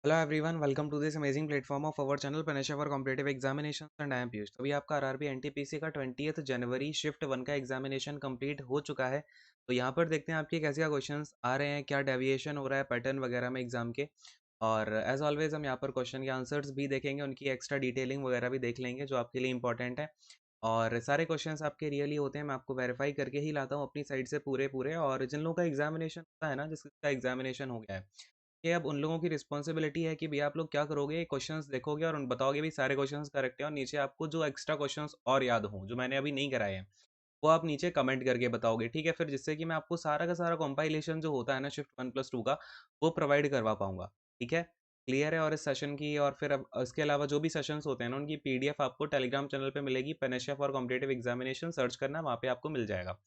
Hello everyone, welcome to this amazing platform of our channel पेनेशा for competitive examination and I am Piyush. तो अभी आपका RRB NTPC का 20 जनवरी shift 1 का examination complete हो चुका है। तो यहाँ पर देखते हैं आपके कैसे क्वेश्चंस आ रहे हैं, क्या डेविएशन हो रहा है पैटर्न वगैरह में एग्जाम के। और एज ऑलवेज हम यहाँ पर क्वेश्चन के आंसर्स भी देखेंगे, उनकी एक्स्ट्रा डिटेलिंग वगैरह भी देख लेंगे जो आपके लिए इंपॉर्टेंट है। और सारे क्वेश्चंस आपके रियली होते हैं, मैं आपको वेरीफाई करके ही लाता हूँ अपनी साइड से पूरे पूरे। और जिन लोगों का एग्जामिनेशन होता है ना, जिसका एग्जामिनेशन हो गया है, ये अब उन लोगों की रिस्पॉन्सिबिलिटी है कि भैया आप लोग क्या करोगे, क्वेश्चंस देखोगे और उन बताओगे भी सारे क्वेश्चंस करेक्ट है, और नीचे आपको जो एक्स्ट्रा क्वेश्चंस और याद हों जो मैंने अभी नहीं कराए हैं वो आप नीचे कमेंट करके बताओगे, ठीक है। फिर जिससे कि मैं आपको सारा का सारा कंपाइलेशन जो होता है ना शिफ्ट 1+2 का, वो प्रोवाइड करवा पाऊंगा, ठीक है। क्लियर है। और इस सेशन की और फिर अब इसके अलावा जो भी सेशंस होते हैं ना, उनकी पीडीएफ आपको टेलीग्राम चैनल पे मिलेगी, Panacea for competitive examination search करना, वहाँ पे आपको मिल जाएगा।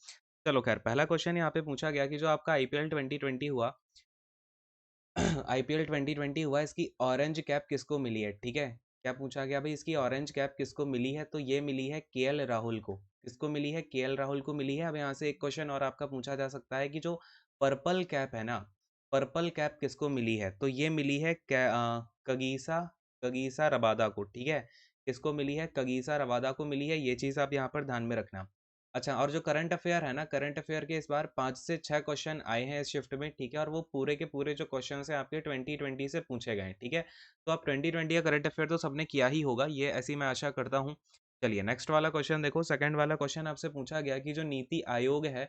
चलो खैर, पहला क्वेश्चन यहाँ पे पूछा गया कि जो आपका आईपीएल 2020 हुआ, आईपीएल 2020 हुआ, इसकी ऑरेंज कैप किसको मिली है, ठीक है। क्या पूछा गया भाई, इसकी ऑरेंज कैप किसको मिली है, तो ये मिली है केएल राहुल को। किसको मिली है, केएल राहुल को मिली है। अब यहाँ से एक क्वेश्चन और आपका पूछा जा सकता है कि जो पर्पल कैप है ना, पर्पल कैप किसको मिली है, तो ये मिली है कगीसा कगीसा रबादा को, ठीक है। किसको मिली है, कगीसा रबादा को मिली है। ये चीज़ आप यहाँ पर ध्यान में रखना। अच्छा, और जो करंट अफेयर है ना, करंट अफेयर के इस बार 5 से 6 क्वेश्चन आए हैं इस शिफ्ट में, ठीक है। और वो पूरे के पूरे जो क्वेश्चन हैं आपके 2020 से पूछे गए हैं, ठीक है। तो आप 2020 का करंट अफेयर तो सबने किया ही होगा, ये ऐसी मैं आशा करता हूँ। चलिए नेक्स्ट वाला क्वेश्चन देखो। सेकंड वाला क्वेश्चन आपसे पूछा गया कि जो नीति आयोग है,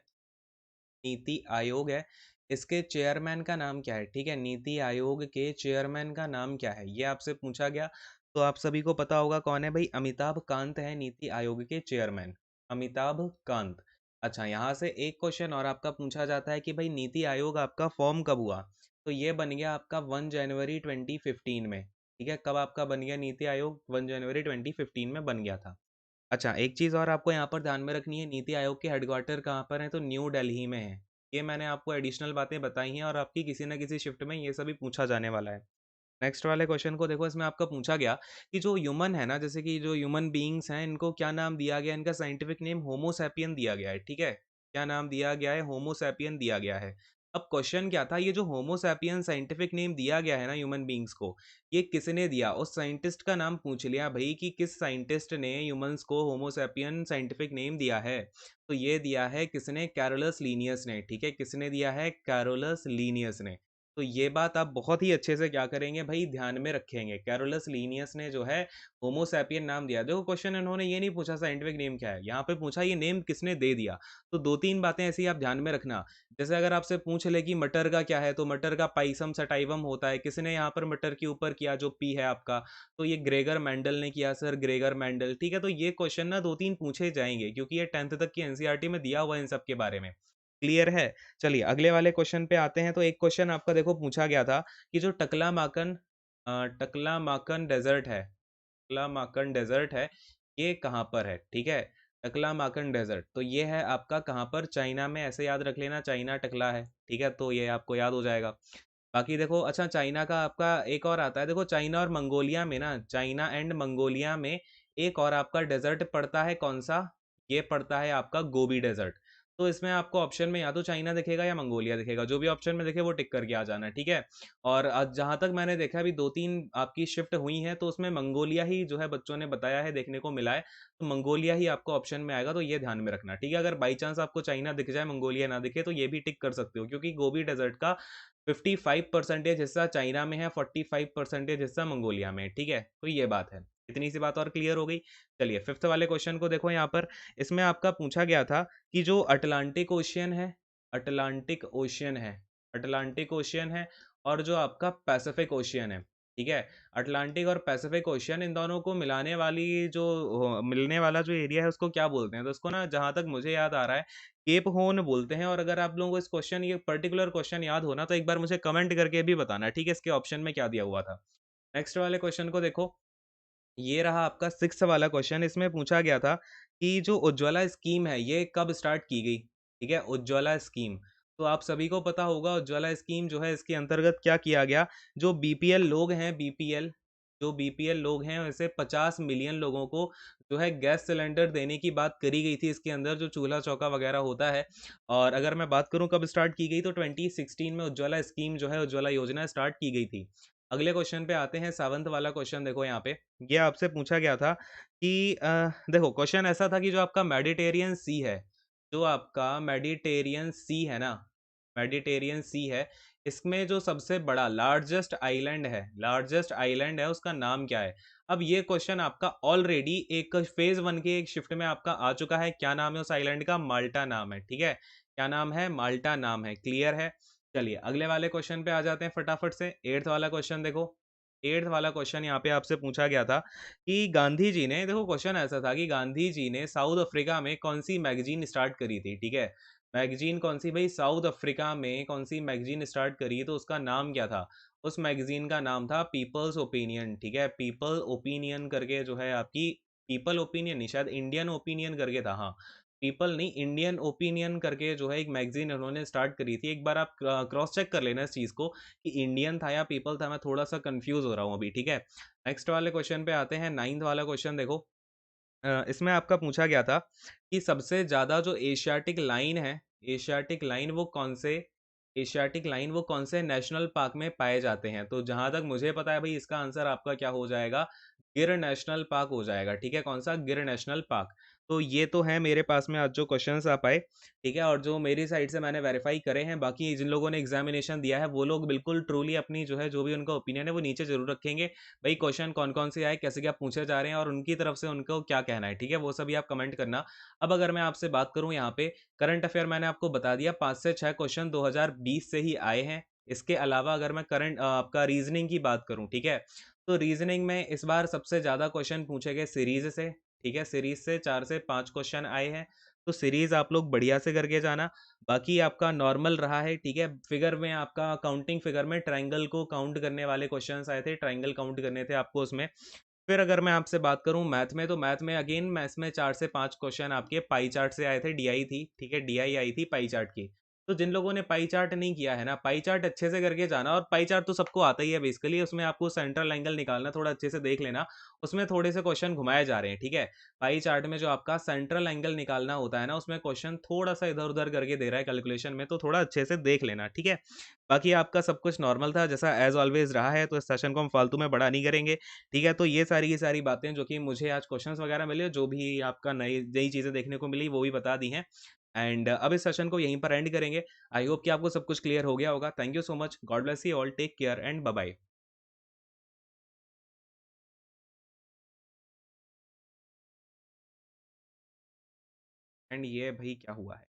नीति आयोग है, इसके चेयरमैन का नाम क्या है, ठीक है। नीति आयोग के चेयरमैन का नाम क्या है, ये आपसे पूछा गया। तो आप सभी को पता होगा कौन है भाई, अमिताभ कांत है नीति आयोग के चेयरमैन, अमिताभ कांत। अच्छा, यहाँ से एक क्वेश्चन और आपका पूछा जाता है कि भाई नीति आयोग आपका फॉर्म कब हुआ, तो ये बन गया आपका 1 जनवरी 2015 में, ठीक है। कब आपका बन गया नीति आयोग, 1 जनवरी 2015 में बन गया था। अच्छा, एक चीज़ और आपको यहाँ पर ध्यान में रखनी है, नीति आयोग के हेडक्वार्टर कहाँ पर है, तो न्यू दिल्ली में है। ये मैंने आपको एडिशनल बातें बताई हैं और आपकी किसी न किसी शिफ्ट में ये सभी पूछा जाने वाला है। नेक्स्ट वाले क्वेश्चन को देखो, इसमें आपका पूछा गया कि जो ह्यूमन है ना, जैसे कि जो ह्यूमन बीइंग्स हैं, इनको क्या नाम दिया गया, इनका साइंटिफिक नेम होमोसैपियन दिया गया है, ठीक है। क्या नाम दिया गया है, होमोसैपियन दिया गया है। अब क्वेश्चन क्या था, ये जो होमोसैपियन साइंटिफिक नेम दिया गया है ना ह्यूमन बीइंग्स को, ये किसने दिया, उस साइंटिस्ट का नाम पूछ लिया भाई कि किस साइंटिस्ट ने ह्यूमंस को होमोसैपियन साइंटिफिक नेम दिया है। तो ये दिया है किसने, कैरोलस लीनियस ने, ठीक है। किसने दिया है, कैरोलस लीनियस ने। तो ये बात आप बहुत ही अच्छे से क्या करेंगे भाई, ध्यान में रखेंगे। कैरोलस लीनियस ने जो है होमोसैपियन नाम दिया। देखो क्वेश्चन इन्होंने ये नहीं पूछा साइंटिफिक नेम क्या है, यहाँ पे पूछा ये नेम किसने दे दिया। तो दो तीन बातें ऐसी आप ध्यान में रखना। जैसे अगर आपसे पूछ ले कि मटर का क्या है, तो मटर का पाइसम सटाइवम होता है, किसने यहाँ पर मटर के ऊपर किया, जो पी है आपका, तो ये ग्रेगर मैंडल ने किया, सर ग्रेगर मैंडल, ठीक है। तो ये क्वेश्चन ना दो तीन पूछे जाएंगे क्योंकि ये 10th तक की एनसीईआरटी में दिया हुआ है इन सब के बारे में। क्लियर है। चलिए अगले वाले क्वेश्चन पे आते हैं। तो एक क्वेश्चन आपका देखो पूछा गया था कि जो टकला माकन डेजर्ट है, टकला माकन डेजर्ट है, ये कहाँ पर है, ठीक है। टकला माकन डेजर्ट, तो ये है आपका कहाँ पर, चाइना में। ऐसे याद रख लेना, चाइना टकला है, ठीक है। तो ये आपको याद हो जाएगा। बाकी देखो, अच्छा चाइना का आपका एक और आता है, देखो चाइना और मंगोलिया में ना, चाइना एंड मंगोलिया में एक और आपका डेजर्ट पड़ता है, कौन सा, ये पड़ता है आपका गोबी डेजर्ट। तो इसमें आपको ऑप्शन में या तो चाइना दिखेगा या मंगोलिया दिखेगा, जो भी ऑप्शन में दिखे वो टिक करके आ जाना, ठीक है। और जहां तक मैंने देखा, अभी दो तीन आपकी शिफ्ट हुई हैं तो उसमें मंगोलिया ही जो है बच्चों ने बताया है, देखने को मिला है। तो मंगोलिया ही आपको ऑप्शन में आएगा, तो ये ध्यान में रखना, ठीक है। अगर बाई चांस आपको चाइना दिख जाए, मंगोलिया ना दिखे, तो ये भी टिक कर सकते हो, क्योंकि गोबी डेजर्ट का 55% हिस्सा चाइना में है, 45% हिस्सा मंगोलिया में, ठीक है। तो ये बात है, इतनी सी बात और क्लियर हो गई। चलिए फिफ्थ वाले क्वेश्चन को देखो यहाँ पर। इसमें आपका पूछा गया था कि जो अटलांटिक ओशियन है, अटलांटिक ओशियन है, अटलांटिक ओशियन है, और जो आपका पैसिफिक ओशियन है, ठीक है। अटलांटिक और पैसिफिक ओशियन, इन दोनों को मिलाने वाली जो मिलने वाला जो एरिया है उसको क्या बोलते हैं, तो उसको ना जहां तक मुझे याद आ रहा है केप होर्न बोलते हैं। और अगर आप लोगों को इस क्वेश्चन, ये पर्टिकुलर क्वेश्चन याद हो ना, तो एक बार मुझे कमेंट करके भी बताना, ठीक है, इसके ऑप्शन में क्या दिया हुआ था। नेक्स्ट वाले क्वेश्चन को देखो, ये रहा आपका सिक्स वाला क्वेश्चन। इसमें पूछा गया था कि जो उज्ज्वला स्कीम है ये कब स्टार्ट की गई, ठीक है। उज्ज्वला स्कीम, तो आप सभी को पता होगा उज्ज्वला स्कीम जो है, इसके अंतर्गत क्या किया गया, जो बीपीएल लोग हैं, बीपीएल, जो बीपीएल लोग हैं, वैसे 50 मिलियन लोगों को जो है गैस सिलेंडर देने की बात करी गई थी इसके अंदर, जो चूल्हा चौका वगैरह होता है। और अगर मैं बात करूं कब स्टार्ट की गई, तो 2016 में उज्ज्वला स्कीम जो है, उज्ज्वला योजना स्टार्ट की गई थी। अगले क्वेश्चन पे आते हैं, 7th वाला क्वेश्चन देखो यहाँ पे। ये आपसे पूछा गया था कि देखो क्वेश्चन ऐसा था कि जो आपका मेडिटेरियन सी है, जो आपका मेडिटेरियन सी है ना, मेडिटेरियन सी है, इसमें जो सबसे बड़ा लार्जेस्ट आइलैंड है उसका नाम क्या है? अब ये क्वेश्चन आपका ऑलरेडी एक फेज 1 के एक शिफ्ट में आपका आ चुका है। क्या नाम है उस आइलैंड का? माल्टा नाम है, ठीक है। क्या नाम है? माल्टा नाम है। क्लियर है? चलिए अगले वाले क्वेश्चन पे आ जाते हैं फटाफट से। 8th वाला क्वेश्चन देखो। 8th वाला क्वेश्चन यहाँ पे आपसे पूछा गया था कि गांधी जी ने, देखो क्वेश्चन ऐसा था कि गांधी जी ने साउथ अफ्रीका में कौन सी मैगजीन स्टार्ट करी थी, ठीक है। मैगजीन कौन सी भाई? साउथ अफ्रीका में कौन सी मैगजीन स्टार्ट करी, तो उसका नाम क्या था? उस मैगजीन का नाम था पीपल्स ओपिनियन, ठीक है। पीपल ओपिनियन करके जो है आपकी, पीपल ओपिनियन नहीं, शायद इंडियन ओपिनियन करके था, हाँ। पीपल नहीं, इंडियन ओपिनियन करके जो है एक मैगजीन उन्होंने स्टार्ट करी थी। एक बार आप क्रॉस चेक कर लेना इस चीज़ को कि इंडियन था या पीपल था, मैं थोड़ा सा कंफ्यूज हो रहा हूँ अभी, ठीक है। नेक्स्ट वाले क्वेश्चन पे आते हैं, 9th वाला क्वेश्चन देखो। इसमें आपका पूछा गया था कि सबसे ज़्यादा जो एशियाटिक लाइन है, एशियाटिक लाइन वो कौन से एशियाटिक लाइन वो कौन से नेशनल पार्क में पाए जाते हैं? तो जहां तक मुझे पता है भाई, इसका आंसर आपका क्या हो जाएगा? गिर नेशनल पार्क हो जाएगा, ठीक है। कौन सा? गिर नेशनल पार्क। तो ये तो है मेरे पास में आज जो क्वेश्चंस आ पाए, ठीक है, और जो मेरी साइड से मैंने वेरीफाई करे हैं। बाकी जिन लोगों ने एग्जामिनेशन दिया है वो लोग बिल्कुल ट्रूली अपनी जो है, जो भी उनका ओपिनियन है वो नीचे जरूर रखेंगे। भाई क्वेश्चन कौन कौन से आए, कैसे क्या पूछे जा रहे हैं और उनकी तरफ से उनको क्या कहना है, ठीक है, वो सभी आप कमेंट करना। अब अगर मैं आपसे बात करूं यहाँ पे, करंट अफेयर मैंने आपको बता दिया 5 से 6 क्वेश्चन 2020 से ही आए हैं। इसके अलावा अगर मैं करंट आपका रीजनिंग की बात करूं, ठीक है, तो रीजनिंग में इस बार सबसे ज्यादा क्वेश्चन पूछे गए सीरीज से, ठीक है। सीरीज से 4 से 5 क्वेश्चन आए हैं, तो सीरीज आप लोग बढ़िया से करके जाना। बाकी आपका नॉर्मल रहा है, ठीक है। फिगर में आपका काउंटिंग फिगर में ट्राइंगल को काउंट करने वाले क्वेश्चंस आए थे, ट्राइंगल काउंट करने थे आपको उसमें। फिर अगर मैं आपसे बात करूं मैथ में, तो मैथ में अगेन मैथ्स में 4 से 5 क्वेश्चन आपके पाई चार्ट से आए थे, डीआई थी, ठीक है, डीआई आई थी पाई चार्ट की। तो जिन लोगों ने पाई चार्ट नहीं किया है ना, पाई चार्ट अच्छे से करके जाना। और पाई चार्ट तो सबको आता ही है बेसिकली, उसमें आपको सेंट्रल एंगल निकालना, थोड़ा अच्छे से देख लेना। उसमें थोड़े से क्वेश्चन घुमाए जा रहे हैं, ठीक है। पाई चार्ट में जो आपका सेंट्रल एंगल निकालना होता है ना, उसमें क्वेश्चन थोड़ा सा इधर उधर करके दे रहा है कैलकुलेशन में, तो थोड़ा अच्छे से देख लेना, ठीक है। बाकी आपका सब कुछ नॉर्मल था जैसा एज ऑलवेज रहा है, तो इस सेशन को हम फालतू में बड़ा नहीं करेंगे, ठीक है। तो ये सारी की सारी बातें जो कि मुझे आज क्वेश्चंस वगैरह मिले, जो भी आपका नई नई चीज़ें देखने को मिली, वो भी बता दी हैं। एंड अब इस सेशन को यहीं पर एंड करेंगे। आई होप कि आपको सब कुछ क्लियर हो गया होगा। Thank you so much, God bless you all, take care and bye bye. And ये भाई क्या हुआ है?